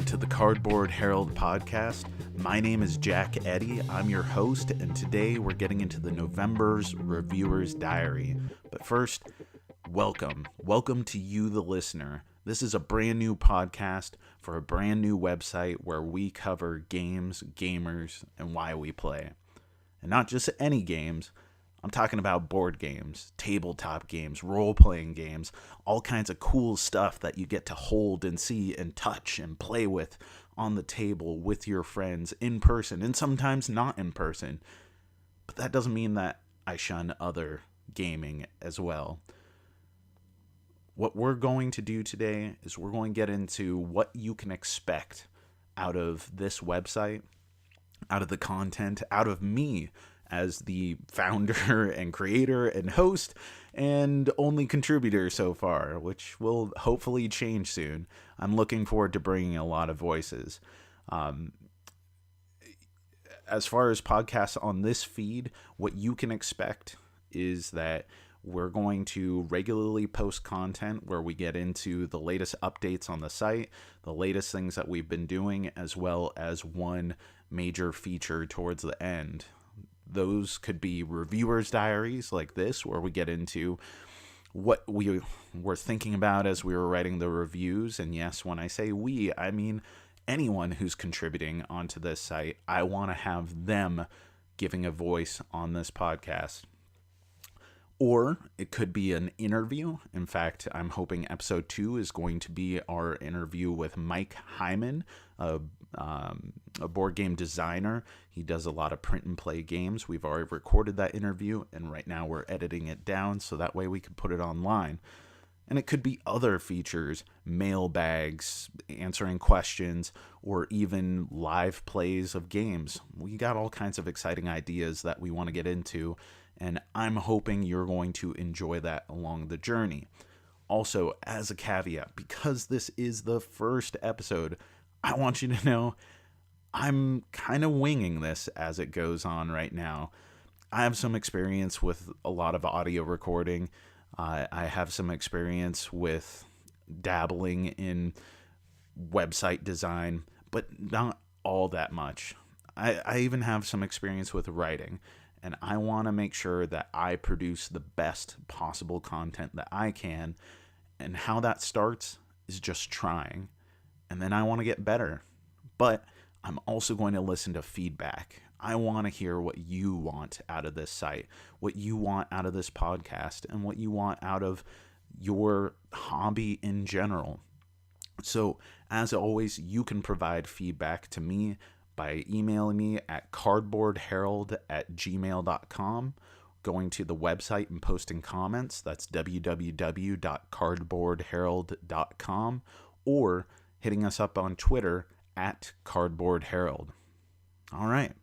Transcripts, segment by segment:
Welcome to the Cardboard Herald podcast. My name is Jack Eddy. I'm your host, and today we're getting into the November's Reviewer's Diary. But first, welcome. Welcome to you, the listener. This is a brand new podcast for a brand new website where we cover games, gamers, and why we play. And not just any games. I'm talking about board games, tabletop games, role-playing games, all kinds of cool stuff that you get to hold and see and touch and play with on the table with your friends in person and sometimes not in person. But that doesn't mean that I shun other gaming as well. What we're going to do today is we're going to get into what you can expect out of this website, out of the content, out of me as the founder and creator and host and only contributor so far, which will hopefully change soon. I'm looking forward to bringing a lot of voices. As far as podcasts on this feed, what you can expect is that we're going to regularly post content where we get into the latest updates on the site, the latest things that we've been doing, as well as one major feature towards the end. Those could be reviewers' diaries like this, where we get into what we were thinking about as we were writing the reviews. And yes, when I say we, I mean anyone who's contributing onto this site. I want to have them giving a voice on this podcast. Or it could be an interview. In fact, I'm hoping episode 2 is going to be our interview with Mike Hyman, a board game designer. He does a lot of print and play games. We've already recorded that interview, and right now we're editing it down so that way we can put it online. And it could be other features, mailbags, answering questions, or even live plays of games. We got all kinds of exciting ideas that we want to get into, and I'm hoping you're going to enjoy that along the journey. Also, as a caveat, because this is the first episode, I want you to know I'm kind of winging this as it goes on right now. I have some experience with a lot of audio recording. I have some experience with dabbling in website design, but not all that much. I even have some experience with writing, and I want to make sure that I produce the best possible content that I can, and how that starts is just trying. And then I want to get better. But I'm also going to listen to feedback. I want to hear what you want out of this site, what you want out of this podcast, and what you want out of your hobby in general. So, as always, you can provide feedback to me by emailing me at cardboardherald@gmail.com, going to the website and posting comments. That's www.cardboardherald.com, or hitting us up on Twitter at Cardboard Herald. All right.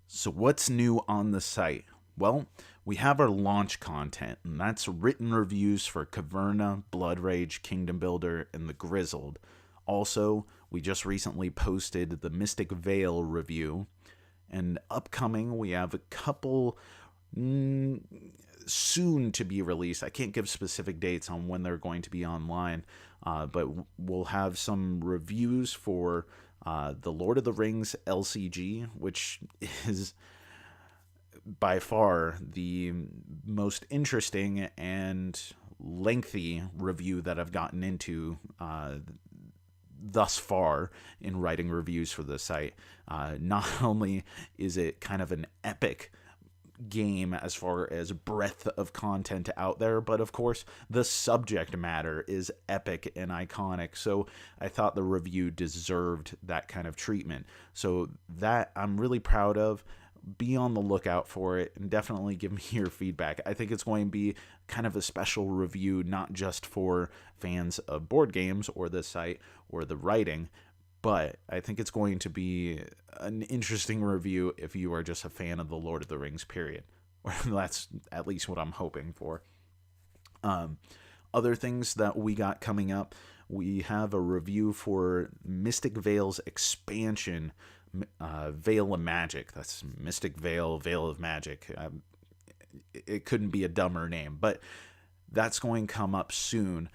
So what's new on the site? Well, we have our launch content, and that's written reviews for Caverna, Blood Rage, Kingdom Builder, and The Grizzled. Also, we just recently posted the Mystic Vale review, and upcoming we have a couple soon to be released. I can't give specific dates on when they're going to be online, but we'll have some reviews for the Lord of the Rings Lcg, which is by far the most interesting and lengthy review that I've gotten into thus far in writing reviews for the site. Not only is it kind of an epic game as far as breadth of content out there, but of course the subject matter is epic and iconic, so I thought the review deserved that kind of treatment. So that I'm really proud of. Be on the lookout for it, and definitely give me your feedback. I think it's going to be kind of a special review, not just for fans of board games or the site or the writing, but I think it's going to be an interesting review if you are just a fan of the Lord of the Rings, period. Or that's at least what I'm hoping for. Other things that we got coming up, we have a review for Mystic Vale's expansion, Veil of Magic. That's Mystic Vale, Veil of Magic. It couldn't be a dumber name, but that's going to come up soon.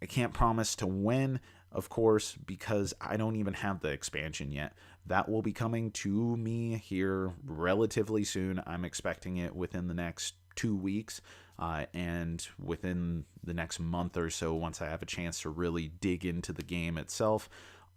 I can't promise to when. of course, because I don't even have the expansion yet. That will be coming to me here relatively soon. I'm expecting it within the next 2 weeks, and within the next month or so, once I have a chance to really dig into the game itself,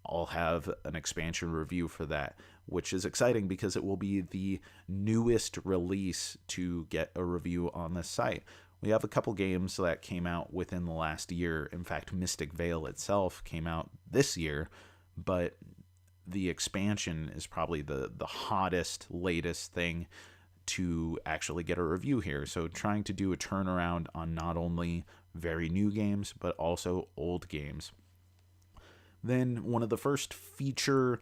I'll have an expansion review for that, which is exciting because it will be the newest release to get a review on this site. We have a couple games that came out within the last year. In fact, Mystic Vale itself came out this year, but the expansion is probably the hottest, latest thing to actually get a review here. So trying to do a turnaround on not only very new games, but also old games. Then one of the first feature...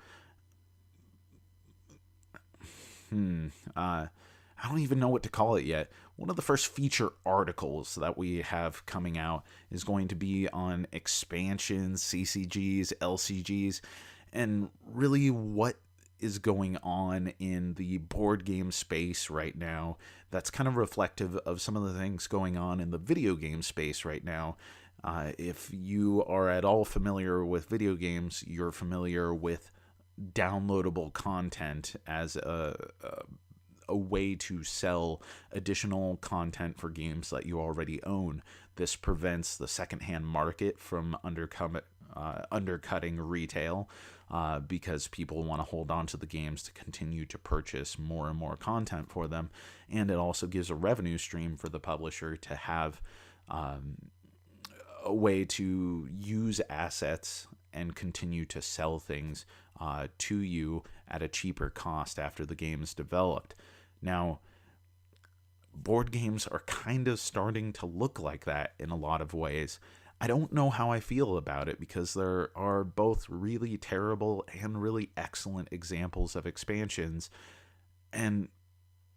I don't even know what to call it yet. One of the first feature articles that we have coming out is going to be on expansions, CCGs, LCGs, and really what is going on in the board game space right now. That's kind of reflective of some of the things going on in the video game space right now. If you are at all familiar with video games, you're familiar with downloadable content as a way to sell additional content for games that you already own. This prevents the secondhand market from undercutting retail, because people want to hold on to the games to continue to purchase more and more content for them. And it also gives a revenue stream for the publisher to have a way to use assets and continue to sell things to you at a cheaper cost after the game is developed. Now, board games are kind of starting to look like that in a lot of ways. I don't know how I feel about it because there are both really terrible and really excellent examples of expansions, and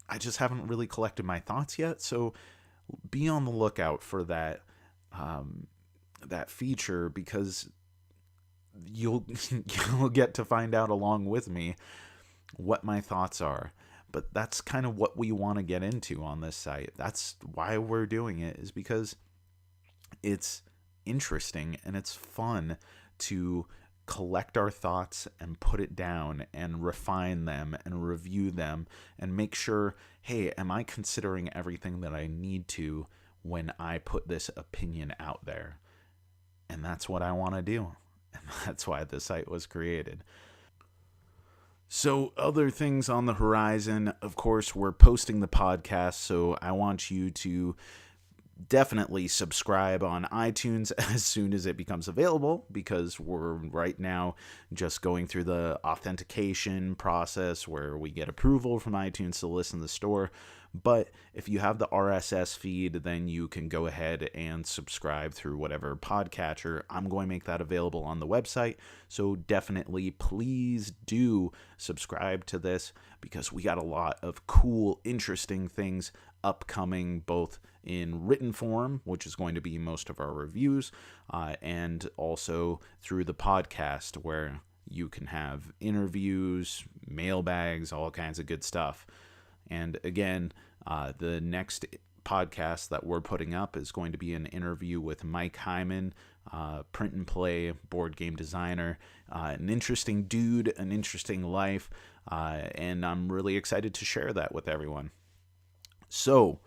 I just haven't really collected my thoughts yet. So be on the lookout for that that feature, because you'll get to find out along with me what my thoughts are. But that's kind of what we want to get into on this site. That's why we're doing it, is because it's interesting and it's fun to collect our thoughts and put it down and refine them and review them and make sure, hey, am I considering everything that I need to when I put this opinion out there? And that's what I want to do. And that's why the site was created. So other things on the horizon, of course, we're posting the podcast, so I want you to definitely subscribe on iTunes as soon as it becomes available, because we're right now just going through the authentication process where we get approval from iTunes to list in the store. But if you have the RSS feed, then you can go ahead and subscribe through whatever podcatcher. I'm going to make that available on the website. So definitely, please do subscribe to this, because we got a lot of cool, interesting things upcoming, both in written form, which is going to be most of our reviews, and also through the podcast, where you can have interviews, mailbags, all kinds of good stuff. And again, the next podcast that we're putting up is going to be an interview with Mike Hyman, print and play board game designer, an interesting dude, an interesting life, and I'm really excited to share that with everyone. So,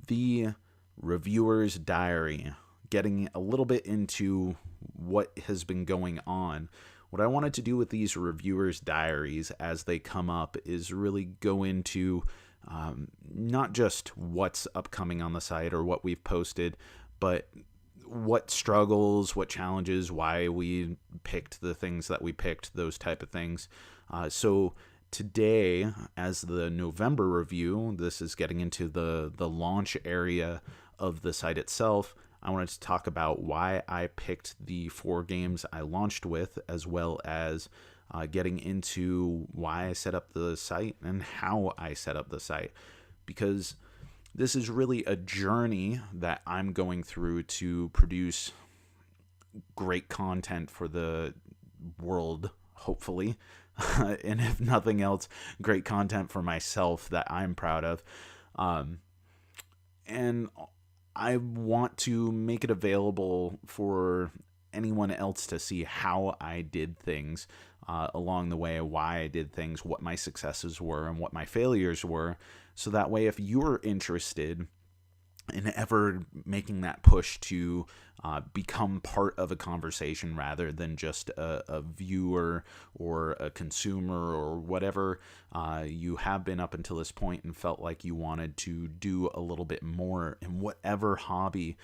the reviewer's diary, getting a little bit into what has been going on. What I wanted to do with these reviewers' diaries as they come up is really go into not just what's upcoming on the site or what we've posted, but what struggles, what challenges, why we picked the things that we picked, those type of things. So today, as the November review, this is getting into the launch area of the site itself. I wanted to talk about why I picked the 4 games I launched with, as well as getting into why I set up the site and how I set up the site. Because this is really a journey that I'm going through to produce great content for the world, hopefully. And if nothing else, great content for myself that I'm proud of. And I want to make it available for anyone else to see how I did things along the way, why I did things, what my successes were, and what my failures were. So that way, if you're interested in ever making that push to become part of a conversation rather than just a viewer or a consumer or whatever you have been up until this point, and felt like you wanted to do a little bit more in whatever hobby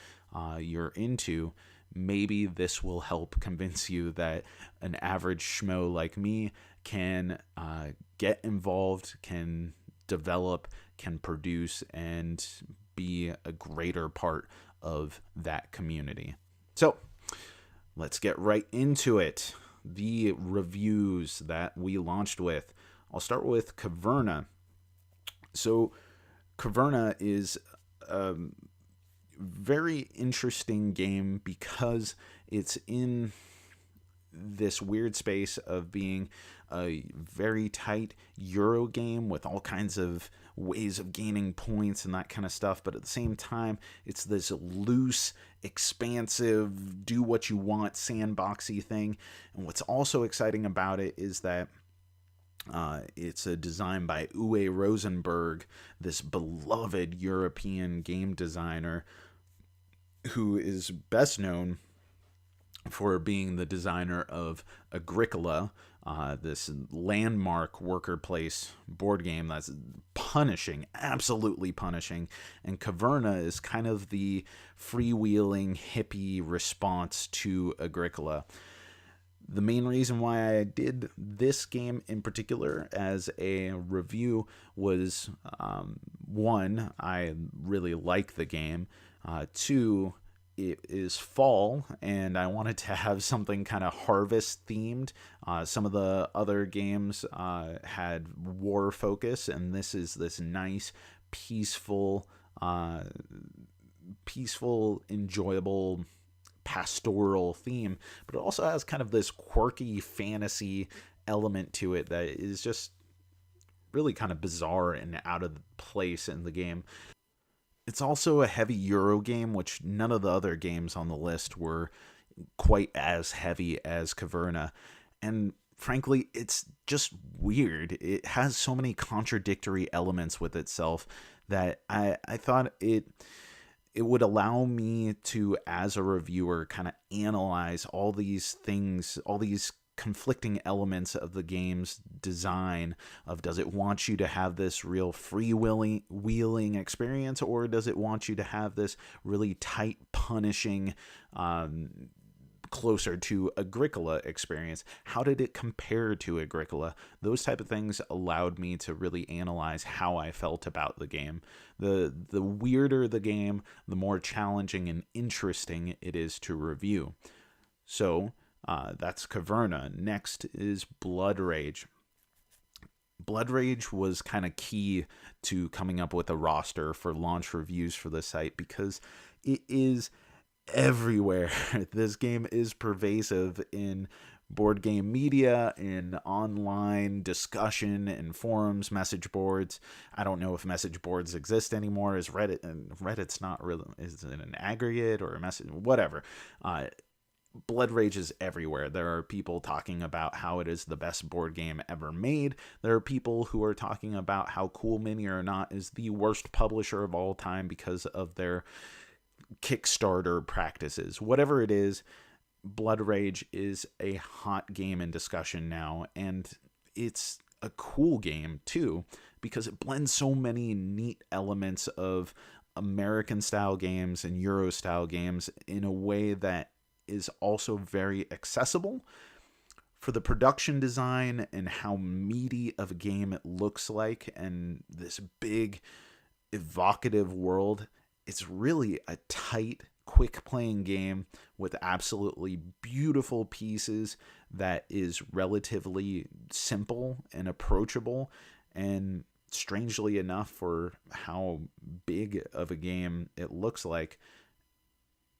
you're into, maybe this will help convince you that an average schmo like me can get involved, can develop, can produce, and be a greater part of that community. So let's get right into it. The reviews that we launched with. I'll start with Caverna. So Caverna is a very interesting game because it's in this weird space of being a very tight Euro game with all kinds of ways of gaining points and that kind of stuff, but at the same time it's this loose, expansive, do what you want, sandboxy thing. And what's also exciting about it is that it's a design by Uwe Rosenberg, this beloved European game designer who is best known for being the designer of Agricola, this landmark worker place board game that's punishing, absolutely punishing. And Caverna is kind of the freewheeling hippie response to Agricola. The main reason why I did this game in particular as a review was, one, I really like the game. Two, it is fall, and I wanted to have something kind of harvest themed. Some of the other games had war focus, and this is this nice, peaceful, enjoyable, pastoral theme. But it also has kind of this quirky fantasy element to it that is just really kind of bizarre and out of place in the game. It's also a heavy Euro game, which none of the other games on the list were quite as heavy as Caverna. And frankly, it's just weird. It has so many contradictory elements with itself that I thought it would allow me to, as a reviewer, kind of analyze all these things, all these conflicting elements of the game's design. Of, does it want you to have this real freewheeling experience, or does it want you to have this really tight, punishing, closer to Agricola experience? How did it compare to Agricola? Those type of things allowed me to really analyze how I felt about the game. The weirder the game, the more challenging and interesting it is to review. So that's Caverna. Next is Blood Rage. Blood Rage was kind of key to coming up with a roster for launch reviews for the site because it is everywhere. This game is pervasive in board game media, in online discussion, in forums, message boards. I don't know if message boards exist anymore. Is Reddit, and Reddit's not really, is it an aggregate or a message, whatever. Blood Rage is everywhere. There are people talking about how it is the best board game ever made. There are people who are talking about how Cool Mini or Not is the worst publisher of all time because of their Kickstarter practices. Whatever it is, Blood Rage is a hot game in discussion now, and it's a cool game too because it blends so many neat elements of American style games and Euro style games in a way that is also very accessible. For the production design and how meaty of a game it looks like, and this big evocative world, it's really a tight, quick playing game with absolutely beautiful pieces that is relatively simple and approachable. And strangely enough, for how big of a game it looks like,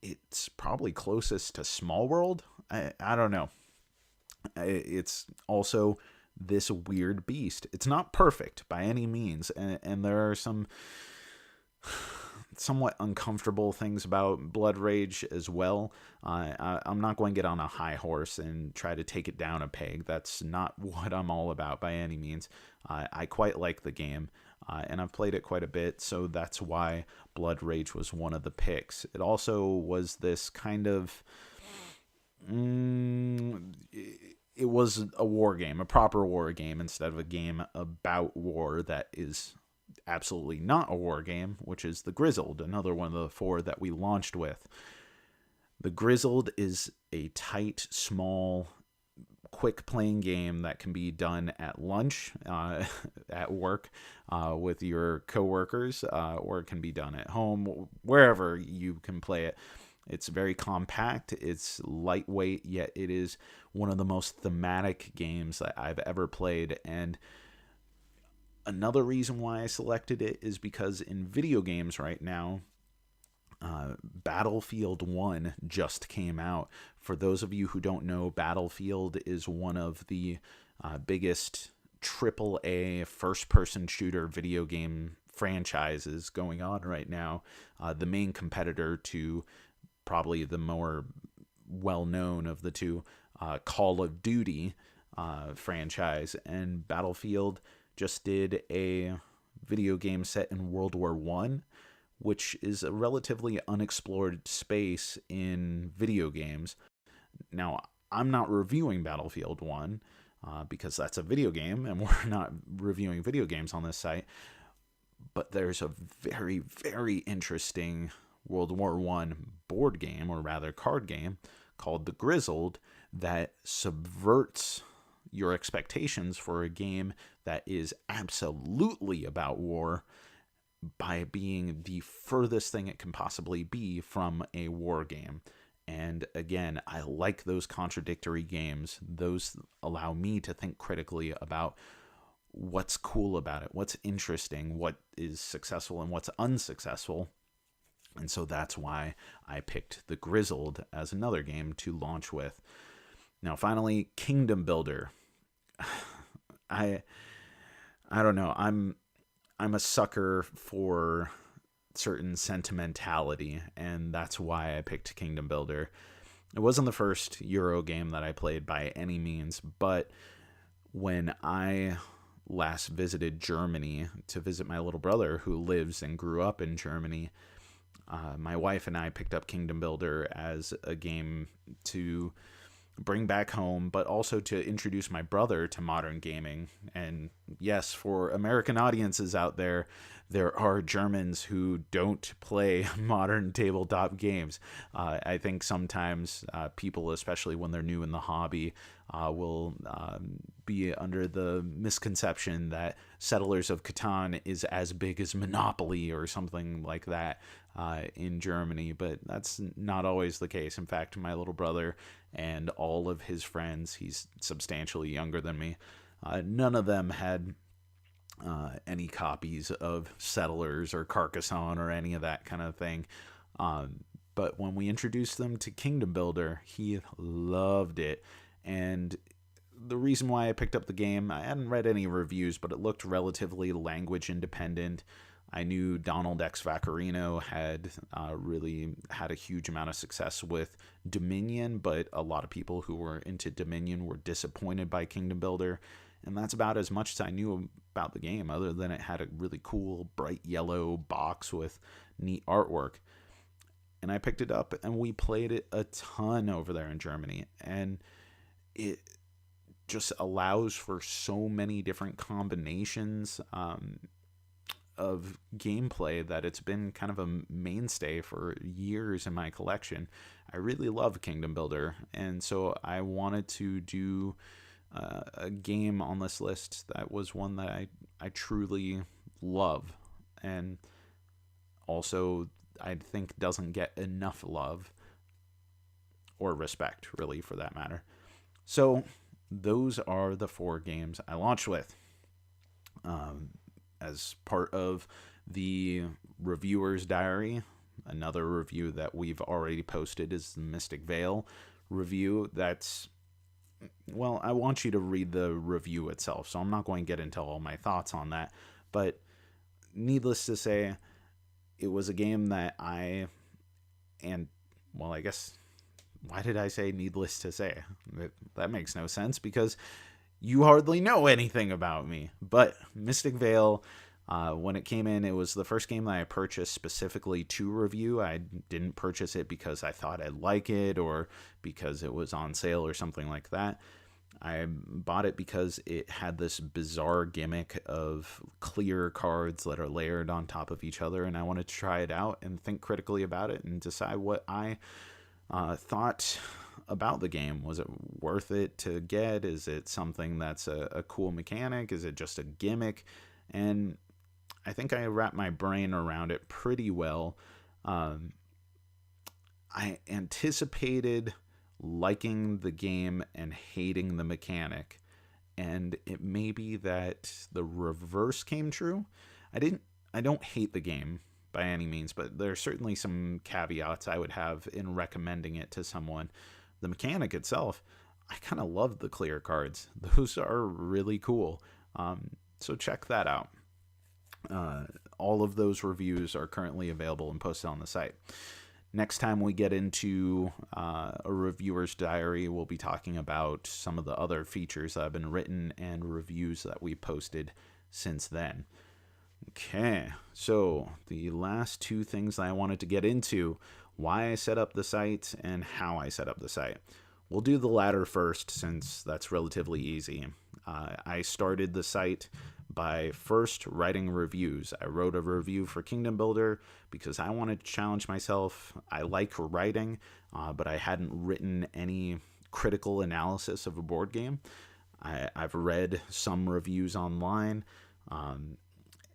it's probably closest to Small World. I don't know. It's also this weird beast. It's not perfect by any means, and there are some somewhat uncomfortable things about Blood Rage as well. I'm not going to get on a high horse and try to take it down a peg. That's not what I'm all about by any means. I quite like the game, and I've played it quite a bit, so that's why Blood Rage was one of the picks. It also was this kind of... it was a war game, a proper war game, instead of a game about war that is absolutely not a war game, which is the Grizzled, another one of the 4 that we launched with. The Grizzled is a tight, small, quick playing game that can be done at lunch, at work, with your coworkers, or it can be done at home, wherever you can play it. It's very compact, it's lightweight, yet it is one of the most thematic games that I've ever played. And another reason why I selected it is because in video games right now, Battlefield 1 just came out. For those of you who don't know, Battlefield is one of the biggest AAA first-person shooter video game franchises going on right now. The main competitor to probably the more well-known of the two, Call of Duty franchise. And Battlefield just did a video game set in World War I, which is a relatively unexplored space in video games. Now, I'm not reviewing Battlefield 1 because that's a video game, and we're not reviewing video games on this site. But there's a very, very interesting World War I board game, or rather card game, called The Grizzled, that subverts your expectations for a game that is absolutely about war by being the furthest thing it can possibly be from a war game. And again, I like those contradictory games. Those allow me to think critically about what's cool about it, what's interesting, what is successful and what's unsuccessful. And so that's why I picked The Grizzled as another game to launch with. Now, finally, Kingdom Builder. I don't know. I'm a sucker for certain sentimentality, and that's why I picked Kingdom Builder. It wasn't the first Euro game that I played by any means, but when I last visited Germany to visit my little brother who lives and grew up in Germany, my wife and I picked up Kingdom Builder as a game to bring back home, but also to introduce my brother to modern gaming. And yes, for American audiences out there, there are Germans who don't play modern tabletop games. I think sometimes people, especially when they're new in the hobby, will be under the misconception that Settlers of Catan is as big as Monopoly or something like that in Germany, but that's not always the case. In fact, my little brother and all of his friends, he's substantially younger than me, none of them had any copies of Settlers or Carcassonne or any of that kind of thing. But when we introduced them to Kingdom Builder, he loved it. And the reason why I picked up the game, I hadn't read any reviews, but it looked relatively language independent. I knew Donald X. Vaccarino had really had a huge amount of success with Dominion, but a lot of people who were into Dominion were disappointed by Kingdom Builder. And that's about as much as I knew about the game, other than it had a really cool, bright yellow box with neat artwork. And I picked it up, and we played it a ton over there in Germany. And it just allows for so many different combinations of gameplay that it's been kind of a mainstay for years in my collection. I really love Kingdom Builder, and so I wanted to do a game on this list that was one that I truly love, and also I think doesn't get enough love or respect, really, for that matter. So those are the 4 games I launched with. As part of the Reviewer's Diary, another review that we've already posted is the Mystic Vale review. That's, well, I want you to read the review itself, so I'm not going to get into all my thoughts on that. But needless to say, it was a game that I guess, why did I say needless to say? That makes no sense because you hardly know anything about me. But Mystic Vale, when it came in, it was the first game that I purchased specifically to review. I didn't purchase it because I thought I'd like it or because it was on sale or something like that. I bought it because it had this bizarre gimmick of clear cards that are layered on top of each other, and I wanted to try it out and think critically about it and decide what I thought about the game. Was it worth it to get? Is it something that's a cool mechanic? Is it just a gimmick? And I think I wrapped my brain around it pretty well. I anticipated liking the game and hating the mechanic, and it may be that the reverse came true. I don't hate the game by any means, but there are certainly some caveats I would have in recommending it to someone. The mechanic itself, I kind of love the clear cards. Those are really cool. So check that out. All of those reviews are currently available and posted on the site. Next time we get into a reviewer's diary, we'll be talking about some of the other features that have been written and reviews that we posted since then. Okay, so the last two things that I wanted to get into, why I set up the site and how I set up the site. We'll do the latter first since that's relatively easy. I started the site by first writing reviews. I wrote a review for Kingdom Builder because I wanted to challenge myself. I like writing, but I hadn't written any critical analysis of a board game. I've read some reviews online,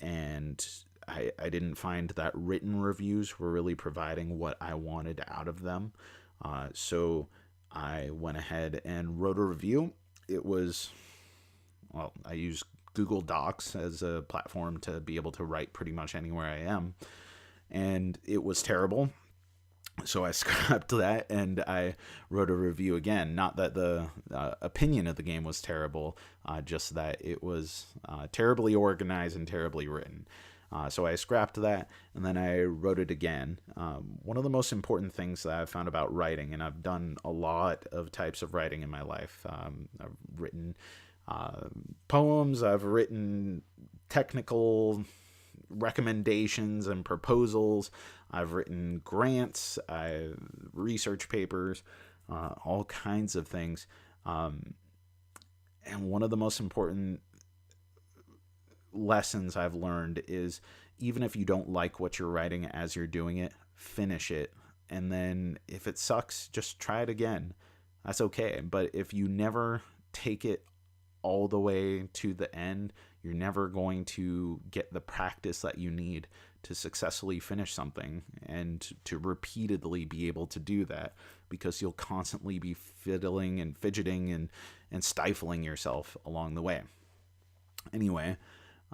and I didn't find that written reviews were really providing what I wanted out of them. So I went ahead and wrote a review. I use Google Docs as a platform to be able to write pretty much anywhere I am. And it was terrible. So I scrapped that and I wrote a review again. Not that the opinion of the game was terrible, just that it was terribly organized and terribly written. So I scrapped that and then I wrote it again. One of the most important things that I've found about writing, and I've done a lot of types of writing in my life. I've written poems, I've written technical recommendations and proposals, I've written grants, research papers, all kinds of things. And one of the most important lessons I've learned is even if you don't like what you're writing as you're doing it, finish it. And then if it sucks, just try it again. That's okay. But if you never take it all the way to the end, you're never going to get the practice that you need to successfully finish something and to repeatedly be able to do that, because you'll constantly be fiddling and fidgeting and stifling yourself along the way. Anyway,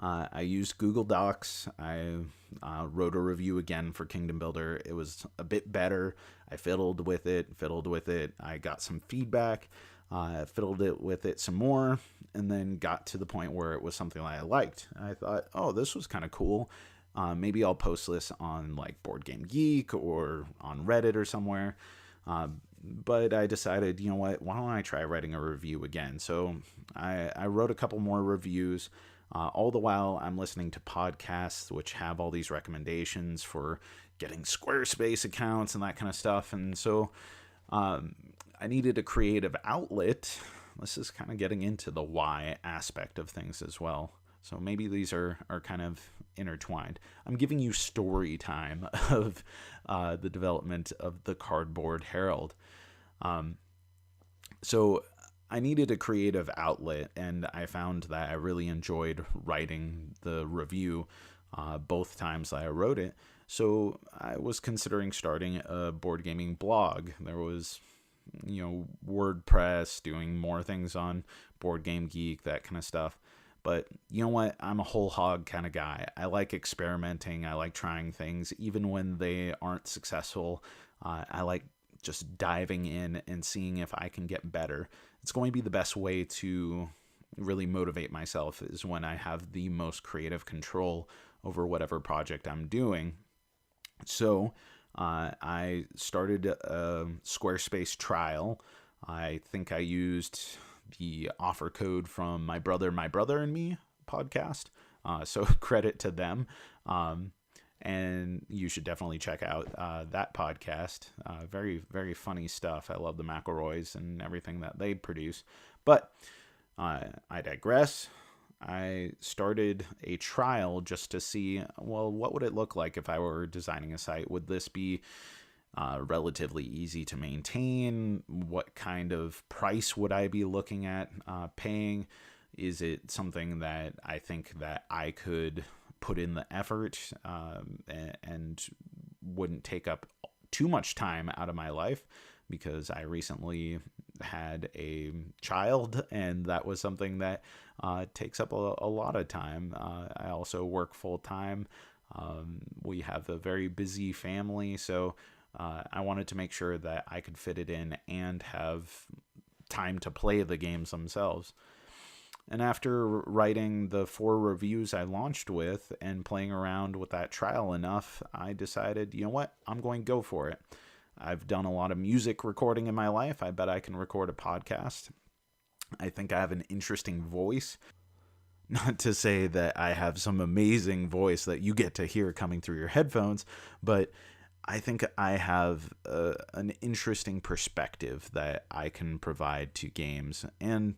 I used Google Docs. I wrote a review again for Kingdom Builder. It was a bit better. I fiddled with it. I got some feedback. Fiddled it with it some more, and then got to the point where it was something that I liked. I thought, oh, this was kind of cool. Maybe I'll post this on like Board Game Geek or on Reddit or somewhere. But I decided, you know what, why don't I try writing a review again? So I wrote a couple more reviews. All the while I'm listening to podcasts which have all these recommendations for getting Squarespace accounts and that kind of stuff. And so I needed a creative outlet. This is kind of getting into the why aspect of things as well. So maybe these are kind of intertwined. I'm giving you story time of the development of the Cardboard Herald. So I needed a creative outlet, and I found that I really enjoyed writing the review both times that I wrote it. So I was considering starting a board gaming blog. There was, WordPress, doing more things on Board Game Geek, that kind of stuff. But you know what? I'm a whole hog kind of guy. I like experimenting. I like trying things, even when they aren't successful. I like just diving in and seeing if I can get better. It's going to be the best way to really motivate myself is when I have the most creative control over whatever project I'm doing. So I started a Squarespace trial. I think I used the offer code from My Brother and Me podcast. So credit to them. And you should definitely check out that podcast. Very, very funny stuff. I love the McElroys and everything that they produce. But I digress. I started a trial just to see, well, what would it look like if I were designing a site? Would this be relatively easy to maintain? What kind of price would I be looking at paying? Is it something that I think that I could put in the effort and wouldn't take up too much time out of my life? Because I recently had a child, and that was something that takes up a lot of time. I also work full time. We have a very busy family, so I wanted to make sure that I could fit it in and have time to play the games themselves. And after writing the 4 reviews I launched with and playing around with that trial enough, I decided, you know what, I'm going to go for it. I've done a lot of music recording in my life. I bet I can record a podcast. I think I have an interesting voice. Not to say that I have some amazing voice that you get to hear coming through your headphones, but I think I have an interesting perspective that I can provide to games, and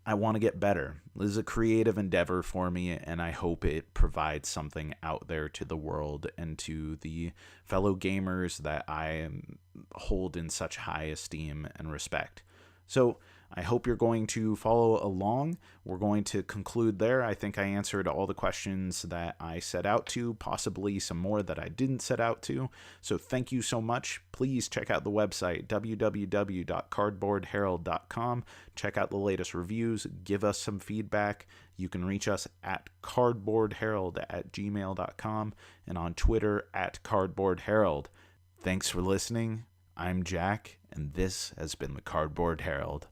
I want to get better. This is a creative endeavor for me, and I hope it provides something out there to the world and to the fellow gamers that I hold in such high esteem and respect. So I hope you're going to follow along. We're going to conclude there. I think I answered all the questions that I set out to, possibly some more that I didn't set out to. So thank you so much. Please check out the website, www.cardboardherald.com. Check out the latest reviews. Give us some feedback. You can reach us at cardboardherald@gmail.com and on Twitter at cardboardherald. Thanks for listening. I'm Jack, and this has been the Cardboard Herald.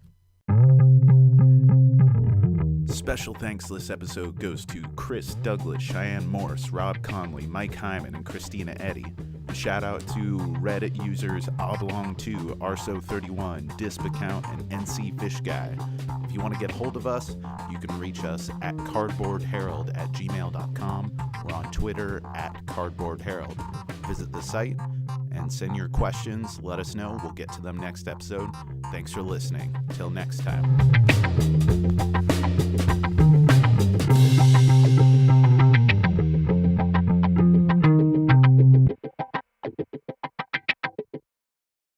Special thanks this episode goes to Chris Douglas, Cheyenne Morse, Rob Conley, Mike Hyman, and Christina Eddy. A shout out to Reddit users Oblong2, Arso31, Disp Account, and NC Fish Guy. If you want to get a hold of us, you can reach us at cardboardherald@gmail.com. We're on Twitter at cardboardherald. Visit the site and send your questions. Let us know. We'll get to them next episode. Thanks for listening. Till next time.